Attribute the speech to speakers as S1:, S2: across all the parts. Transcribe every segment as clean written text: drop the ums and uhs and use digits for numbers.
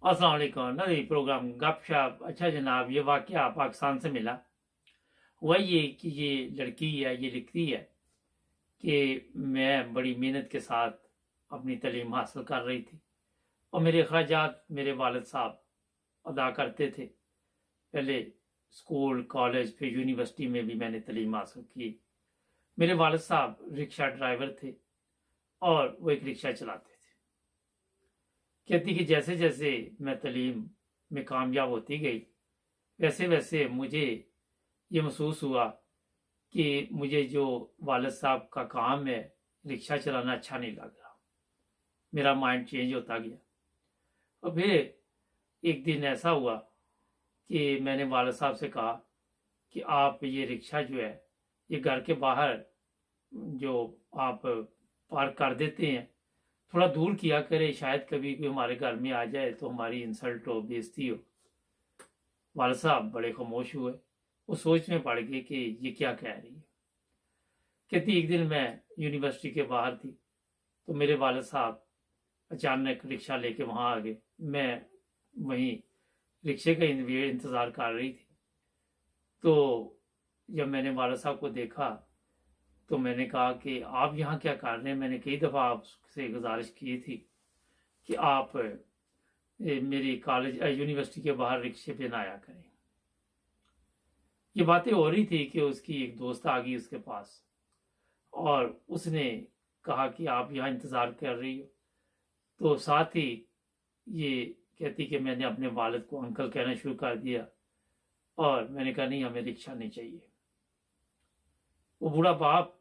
S1: अस्सलाम वालेकुम। नहीं, प्रोग्राम गपशप। अच्छा जनाब, ये वाकया पाकिस्तान से मिला। हुआ ये कि ये लड़की है, ये लिखती है कि मैं बड़ी मेहनत के साथ अपनी तालीम हासिल कर रही थी और मेरे अखराजात मेरे वालिद साहब अदा करते थे। पहले स्कूल, कॉलेज, फिर यूनिवर्सिटी में भी मैंने तालीम हासिल की। मेरे वालिद साहब रिक्शा ड्राइवर थे और वो एक रिक्शा चलाते थे। कहती कि जैसे जैसे मैं तालीम में कामयाब होती गई, वैसे वैसे मुझे ये महसूस हुआ कि मुझे जो वालिद साहब का काम है रिक्शा चलाना अच्छा नहीं लग रहा। मेरा माइंड चेंज होता गया और फिर एक दिन ऐसा हुआ कि मैंने वालिद साहब से कहा कि आप ये रिक्शा जो है ये घर के बाहर जो आप पार्क कर देते हैं, थोड़ा दूर किया करे, शायद कभी कोई हमारे घर में आ जाए तो हमारी इंसल्ट हो, बेइज्जती हो। वालिद साहब बड़े खामोश हुए। वो सोच में पड़ गए कि ये क्या कह रही है। कहती एक दिन मैं यूनिवर्सिटी के बाहर थी तो मेरे वालिद साहब अचानक रिक्शा लेके वहां आ गए। मैं वहीं रिक्शे का इंतजार कर रही थी। तो जब मैंने वालिद साहब को देखा तो मैंने कहा कि आप यहाँ क्या कर रहे हैं। मैंने कई दफ़ा आपसे गुजारिश की थी कि आप मेरी कॉलेज यूनिवर्सिटी के बाहर रिक्शे पे ना आया करें। ये बातें हो रही थी कि उसकी एक दोस्त आ गई उसके पास और उसने कहा कि आप यहाँ इंतज़ार कर रही हो। तो साथ ही ये कहती कि मैंने अपने वालिद को अंकल कहना शुरू कर दिया और मैंने कहा नहीं, हमें रिक्शा नहीं चाहिए। वो बूढ़ा बाप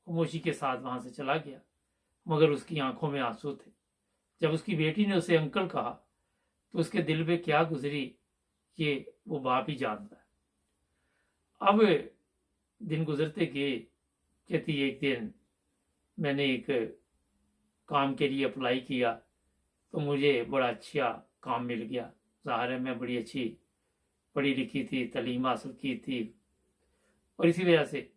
S1: खामोशी के साथ वहां से चला गया, मगर उसकी आंखों में आंसू थे। जब उसकी बेटी ने उसे अंकल कहा तो उसके दिल में क्या गुजरी ये वो बाप ही जानता है। अब दिन गुजरते गए। कहती एक दिन मैंने एक काम के लिए अप्लाई किया तो मुझे बड़ा अच्छा काम मिल गया। ज़ाहिर है मैं बड़ी अच्छी पढ़ी लिखी थी, तालीम हासिल की थी और इसी वजह से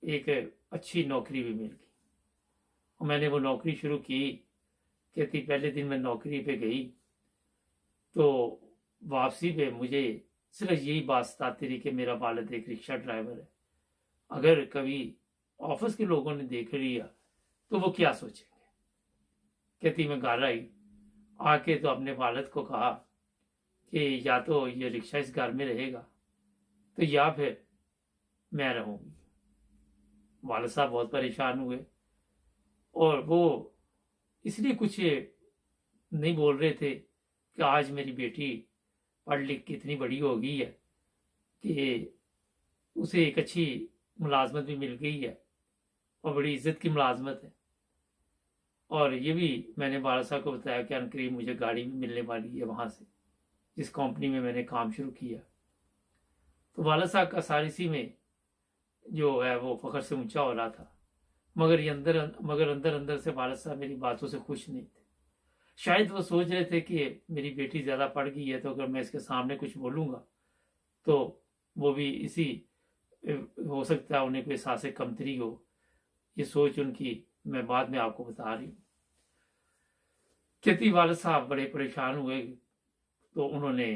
S1: एक अच्छी नौकरी भी मिल गई और मैंने वो नौकरी शुरू की। कहती पहले दिन मैं नौकरी पे गई तो वापसी पे मुझे सिर्फ यही बात सताती रही कि मेरा वालिद एक रिक्शा ड्राइवर है, अगर कभी ऑफिस के लोगों ने देख लिया तो वो क्या सोचेंगे। कहती मैं घर आई, आके तो अपने वालिद को कहा कि या तो ये रिक्शा इस घर में रहेगा तो या फिर मैं रहूंगी। वालिद साहब बहुत परेशान हुए और वो इसलिए कुछ नहीं बोल रहे थे कि आज मेरी बेटी पढ़ लिख के इतनी बड़ी हो गई है कि उसे एक अच्छी मुलाजमत भी मिल गई है और बड़ी इज्जत की मुलाजमत है। और ये भी मैंने वालिद साहब को बताया कि अनकरीब मुझे गाड़ी भी मिलने वाली है वहां से, जिस कंपनी में मैंने काम शुरू किया। तो वालिद साहब का सारी सी में जो है वो फखर से ऊंचा हो रहा था, मगर अंदर अंदर से वालिद साहब मेरी बातों से खुश नहीं थे। शायद वो सोच रहे थे कि मेरी बेटी ज्यादा पढ़ गई है तो अगर मैं इसके सामने कुछ बोलूंगा तो वो भी इसी हो सकता है उन्हें कोई एहसास कमतरी हो। ये सोच उनकी मैं बाद में आपको बता रही हूँ। कहती वालिद साहब बड़े परेशान हुए तो उन्होंने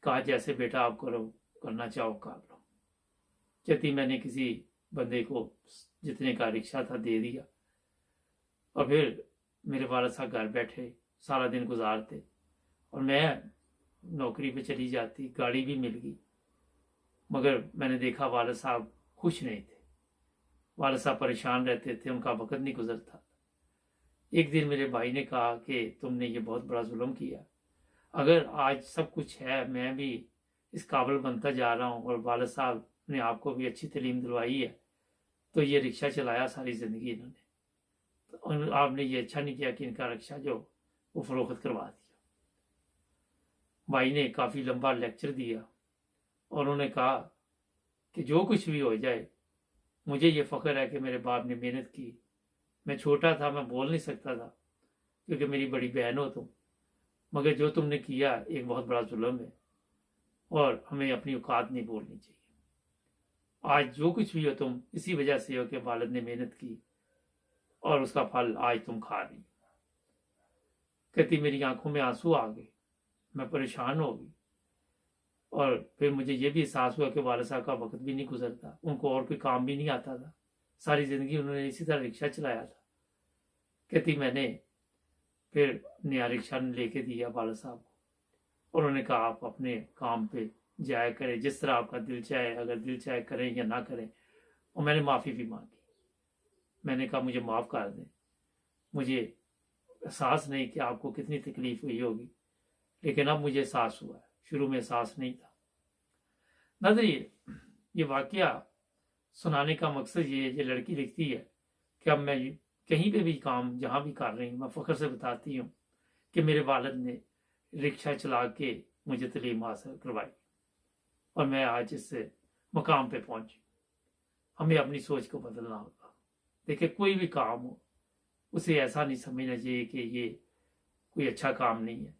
S1: कहा जैसे बेटा आप करो, करना चाहो कर लो। कहती मैंने किसी बंदे को जितने का रिक्शा था दे दिया और फिर मेरे वालिद साहब घर बैठे सारा दिन गुजारते और मैं नौकरी पे चली जाती, गाड़ी भी मिल गई। मगर मैंने देखा वालिद साहब खुश नहीं थे, वालिद साहब परेशान रहते थे, उनका वक्त नहीं गुजरता। एक दिन मेरे भाई ने कहा कि तुमने ये बहुत बड़ा जुल्म किया, अगर आज सब कुछ है, मैं भी इस काबिल बनता जा रहा हूँ और वालिद साहब ने आपको भी अच्छी तालीम दिलवाई है तो ये रिक्शा चलाया सारी जिंदगी इन्होंने, तो आपने ये अच्छा नहीं किया कि इनका रिक्शा जो वो फरोख्त करवा दिया। भाई ने काफी लंबा लेक्चर दिया और उन्होंने कहा कि जो कुछ भी हो जाए मुझे ये फख्र है कि मेरे बाप ने मेहनत की। मैं छोटा था, मैं बोल नहीं सकता था क्योंकि मेरी बड़ी बहन हो तुम, मगर जो तुमने किया एक बहुत बड़ा जुल्म है और हमें अपनी औकात नहीं बोलनी चाहिए। आज जो कुछ भी हो तुम इसी वजह से हो कि वालिद ने मेहनत की और उसका फल आज तुम खा रही। कहती मेरी आंखों में आंसू आ गए मैं परेशान हो गई। और फिर मुझे ये भी एहसास हुआ कि वालिद साहब का वक्त भी नहीं गुजरता, उनको और कोई काम भी नहीं आता था, सारी ज़िंदगी उन्होंने इसी तरह रिक्शा चलाया था। कहती मैंने फिर नया रिक्शा लेके दिया वालिद साहब को, उन्होंने कहा आप अपने काम पे जाया करें, जिस तरह आपका दिल चाहे, अगर दिल चाहे करें या ना करें। और मैंने माफ़ी भी मांगी, मैंने कहा मुझे माफ़ कर दें, मुझे एहसास नहीं कि आपको कितनी तकलीफ़ हुई होगी, लेकिन अब मुझे एहसास हुआ है, शुरू में एहसास नहीं था। नाज़रीन, ये वाक़या सुनाने का मकसद ये लड़की लिखती है कि अब मैं कहीं पे भी काम जहाँ भी कर रही हूँ, मैं फ़ख्र से बताती हूँ कि मेरे वालिद ने रिक्शा चला के मुझे तालीम हासिल करवाई और मैं आज इस मकाम पे पहुँची। हमें अपनी सोच को बदलना होगा। देखिए, कोई भी काम हो उसे ऐसा नहीं समझना चाहिए कि ये कोई अच्छा काम नहीं है।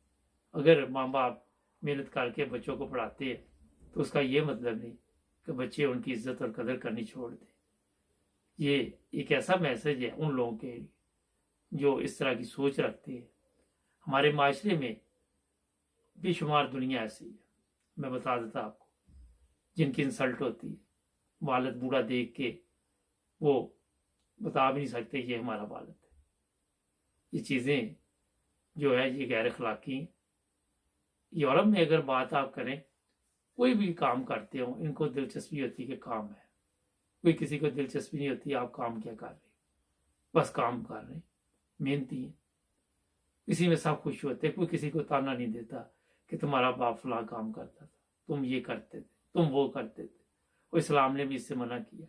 S1: अगर माँ बाप मेहनत करके बच्चों को पढ़ाते हैं तो उसका ये मतलब नहीं कि बच्चे उनकी इज्जत और कदर करनी छोड़ दें। ये एक ऐसा मैसेज है उन लोगों के लिए जो इस तरह की सोच रखते हैं। हमारे माशरे में बेशुमार दुनिया ऐसी है, मैं बता देता आपको, जिनकी इंसल्ट होती है, वालिद बूढ़ा देख के वो बता भी नहीं सकते ये हमारा वालिद है। ये चीज़ें जो है ये गैर अखलाकी हैं। यूरोप में अगर बात आप करें, कोई भी काम करते हो इनको दिलचस्पी होती है कि काम है, कोई किसी को दिलचस्पी नहीं होती आप काम क्या कर रहे, बस काम कर रहे, मेहनती हैं, इसी में सब खुश होते। कोई किसी को ताना नहीं देता कि तुम्हारा बाप फलां काम करता था, तुम ये करते थे, तुम वो करते थे। और इस्लाम ने भी इससे मना किया।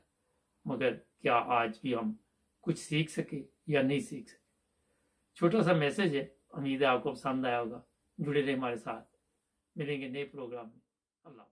S1: मगर क्या आज भी हम कुछ सीख सके या नहीं सीख सके? छोटा सा मैसेज है, उम्मीद है आपको पसंद आया होगा। जुड़े रहे हमारे साथ, मिलेंगे नए प्रोग्राम में। अल्लाह।